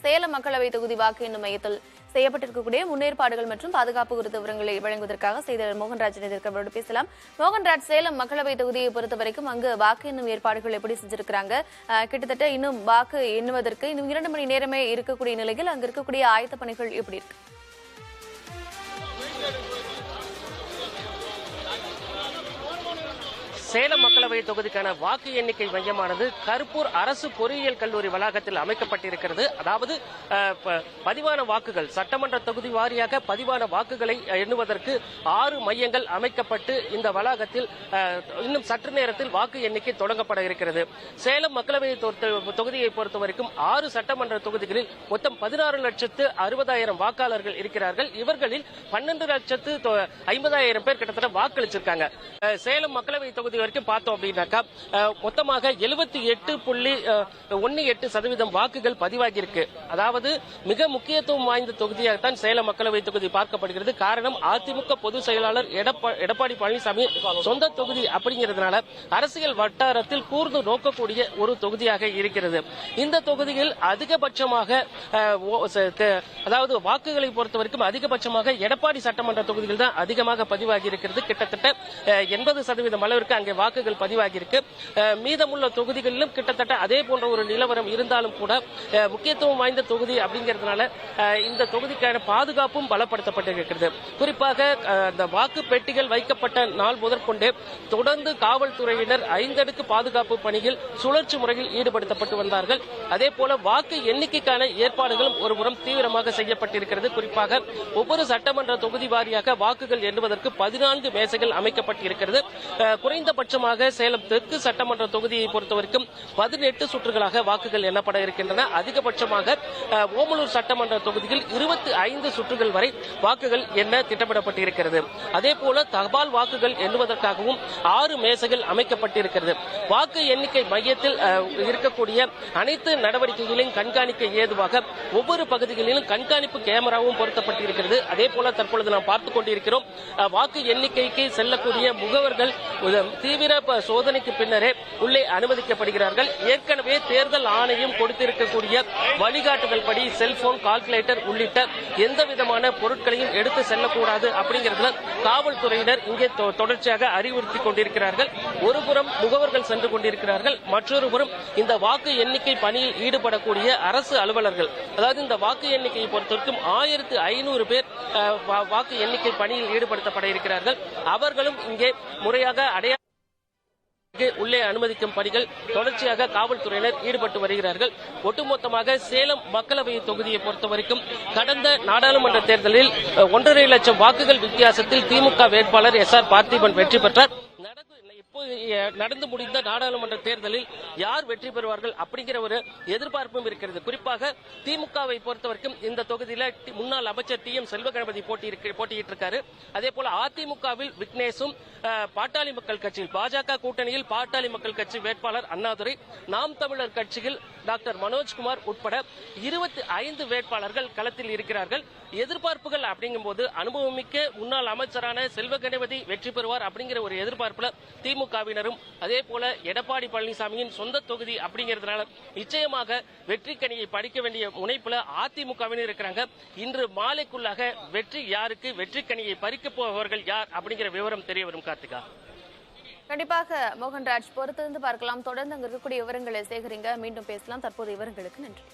சேலம் மக்களவை தொகுதி வாக்கு எண்ணும் மையத்தில் செய்யப்பட்டிருக்கக்கூடிய முன்னேற்பாடுகள் மற்றும் பாதுகாப்பு குறித்த விவரங்களை வழங்குவதற்காக செய்தியாளர் மோகன்ராஜ் அவரோடு பேசலாம். மோகன்ராஜ், சேலம் மக்களவை தொகுதியை பொறுத்த வரைக்கும் அங்கு வாக்கு எண்ணும் ஏற்பாடுகள் எப்படி செஞ்சிருக்கிறாங்க? கிட்டத்தட்ட இன்னும் வாக்கு எண்ணுவதற்கு இன்னும் 2 மணி நேரமே இருக்கக்கூடிய நிலையில் அங்கு இருக்கக்கூடிய ஆயத்த பணிகள் எப்படி இருக்கு? சேலம் மக்களவை தொகுதிக்கான வாக்கு எண்ணிக்கை மையமானது கருப்பூர் அரசு பொறியியல் கல்லூரி வளாகத்தில் அமைக்கப்பட்டிருக்கிறது. அதாவது பதிவான வாக்குகள் சட்டமன்ற தொகுதி வாரியாக பதிவான வாக்குகளை எண்ணுவதற்கு 6 மையங்கள் அமைக்கப்பட்டு இந்த வளாகத்தில் இன்னும் சற்று நேரத்தில் வாக்கு எண்ணிக்கை தொடங்கப்பட இருக்கிறது. சேலம் மக்களவை தொகுதியை பொறுத்த வரைக்கும் 6 சட்டமன்ற தொகுதிகளில் மொத்தம் 16,60,000 வாக்காளர்கள் இருக்கிறார்கள். இவர்களில் 12,50,000 பேர் கிட்டத்தட்ட வாக்களிச்சிருக்காங்க. சேலம் மக்களவை தொகுதி வரைக்கும் பார்த்தோம் அப்படின்னாக்கா மொத்தமாக 78.18% வாக்குகள் பதிவாகி இருக்கு. அதாவது மிக முக்கியத்துவம் வாய்ந்த தொகுதியாகத்தான் சேலம் மக்களவை தொகுதி பார்க்கப்படுகிறது. காரணம், அதிமுக பொதுச் செயலாளர் எடப்பாடி பழனிசாமி சொந்த தொகுதி அப்படிங்கிறதுனால அரசியல் வட்டாரத்தில் கூர்ந்து நோக்கக்கூடிய ஒரு தொகுதியாக இருக்கிறது. இந்த தொகுதியில் அதிகபட்சமாக அதாவது வாக்குகளை பொறுத்த வரைக்கும் அதிகபட்சமாக எடப்பாடி சட்டமன்ற தொகுதிகள் தான் அதிகமாக பதிவாகி இருக்கிறது. கிட்டத்தட்ட 80% அளவிற்கு அங்கே வாக்குகள் பதிவாகி இருக்கு. மீதமுள்ள தொகுதிகளிலும் கிட்டத்தட்ட அதே போன்ற ஒரு நிலவரம் இருந்தாலும் கூட முக்கியத்துவம் வாய்ந்த தொகுதி அப்படிங்கிறதுனால இந்த தொகுதிக்கான பாதுகாப்பும் பலப்படுத்தப்பட்டிருக்கிறது. குறிப்பாக இந்த வாக்கு பெட்டிகள் வைக்கப்பட்ட நாள் முதற்கொண்டே தொடர்ந்து காவல்துறையினர் 5 அடுக்கு பாதுகாப்பு பணியில் சுழற்சி முறையில் ஈடுபடுத்தப்பட்டு வந்தார்கள். அதே போல வாக்கு எண்ணிக்கைக்கான ஏற்பாடுகளும் ஒருபுறம் தீவிரமாக செய்யப்பட்டிருக்கிறது. குறிப்பாக ஒவ்வொரு சட்டமன்ற தொகுதி வாரியாக வாக்குகள் எண்ணுவதற்கு 14 மேசைகள் அமைக்கப்பட்டிருக்கிறது. குறைந்தபட்சமாக சேலம் தெற்கு சட்டமன்ற தொகுதியை பொறுத்தவரைக்கும் 18 சுற்றுகளாக வாக்குகள் எண்ணப்பட இருக்கின்றன. அதிகபட்சமாக ஓமலூர் சட்டமன்ற தொகுதியில் 25 சுற்றுகள் வரை வாக்குகள் எண்ண திட்டமிடப்பட்டிருக்கிறது. அதே போல தபால் வாக்குகள் எண்ணுவதற்காகவும் 6 மேசைகள் அமைக்கப்பட்டிருக்கிறது. வாக்கு எண்ணிக்கை மையத்தில் இருக்கக்கூடிய அனைத்து நடவடிக்கைகளையும் கண்காணிக்க ஏதுவாக ஒவ்வொரு பகுதிகளிலும் கண்காணிப்பு கேமராவும் பொருத்தப்பட்டிருக்கிறது. அதே போல தற்பொழுது நாம் பார்த்துக் கொண்டிருக்கிறோம். வாக்கு எண்ணிக்கைக்கு செல்லக்கூடிய முகவர்கள் தீவிர சோதனைக்கு பின்னரே உள்ளே அனுமதிக்கப்படுகிறார்கள். ஏற்கனவே தேர்தல் ஆணையம் கொடுத்திருக்கக்கூடிய வழிகாட்டுதல் படி செல்போன், கால்குலேட்டர் உள்ளிட்ட எந்த விதமான பொருட்களையும் எடுத்து செல்லக்கூடாது அப்படிங்கிறதுல காவல்துறையினர் இங்கே தொடர்ச்சியாக அறிவுறுத்திக் கொண்டிருக்கிறார்கள். ஒருபுறம் முகவர்கள் சென்று கொண்டிருக்கிறார்கள், மற்றொரு புறம் இந்த வாக்கு எண்ணிக்கை பணியில் ஈடுபடக்கூடிய அரசு அலுவலர்கள், அதாவது இந்த வாக்கு எண்ணிக்கையை பொறுத்தவரைக்கும் 1500 பேர் வாக்கு எண்ணிக்கை பணியில் ஈடுபடுத்தப்பட இருக்கிறார்கள். அவர்களும் இங்கே முறையாக உள்ளே அனுமதிக்கும் பணிகள் தொடர்ச்சியாக காவல்துறையினர் ஈடுபட்டு வருகிறார்கள். ஒட்டுமொத்தமாக சேலம் மக்களவை தொகுதியை பொறுத்தவரைக்கும் கடந்த நாடாளுமன்ற தேர்தலில் 1.5 லட்சம் வாக்குகள் வித்தியாசத்தில் திமுக வேட்பாளர் SR பார்த்திபன் வெற்றி பெற்றார். நடந்து முடிந்த நாடாளுமன்ற தேர்தலில் யார் வெற்றி பெறுவார்கள் அப்படிங்கிற ஒரு எதிர்பார்ப்பும் இருக்கிறது. குறிப்பாக திமுகவை பொறுத்தவரைக்கும் இந்த தொகுதியில் முன்னாள் அமைச்சர் TM செல்வகணபதி போட்டியிட்டு இருக்காரு. அதே போல அதிமுகவில் விக்னேஷும், பாட்டாளி மக்கள் கட்சியில் பாஜக கூட்டணியில் பாட்டாளி மக்கள் கட்சி வேட்பாளர் அண்ணாதுரை, நாம் தமிழர் கட்சியில் டாக்டர் மனோஜ்குமார் உட்பட 25 வேட்பாளர்கள் களத்தில் இருக்கிறார்கள். எதிர்பார்ப்புகள் அப்படிங்கும் போது அனுபவமிக்க முன்னாள் அமைச்சரான செல்வகணபதி வெற்றி பெறுவார் அப்படிங்கிற ஒரு எதிர்பார்ப்புல திமுகவினரும், அதே போல எடப்பாடி பழனிசாமியின் சொந்த தொகுதி அப்படிங்கிறதுனால நிச்சயமாக வெற்றி கனியை படிக்க வேண்டிய முனைப்புல அதிமுகவினர் இருக்கிறாங்க. இன்று மாலைக்குள்ளாக வெற்றி யாருக்கு, வெற்றி கனியை பறிக்க போபவர்கள் யார் அப்படிங்கிற விவரம் தெரிய வரும். கார்த்திகா, கண்டிப்பாக மோகன்ராஜ் பொறுத்திருந்து பார்க்கலாம். தொடர்ந்து அங்க இருக்கக்கூடிய விவரங்களை சேகரிங்க. மீண்டும் பேசலாம். தற்போது விவரங்களுக்கு நன்றி.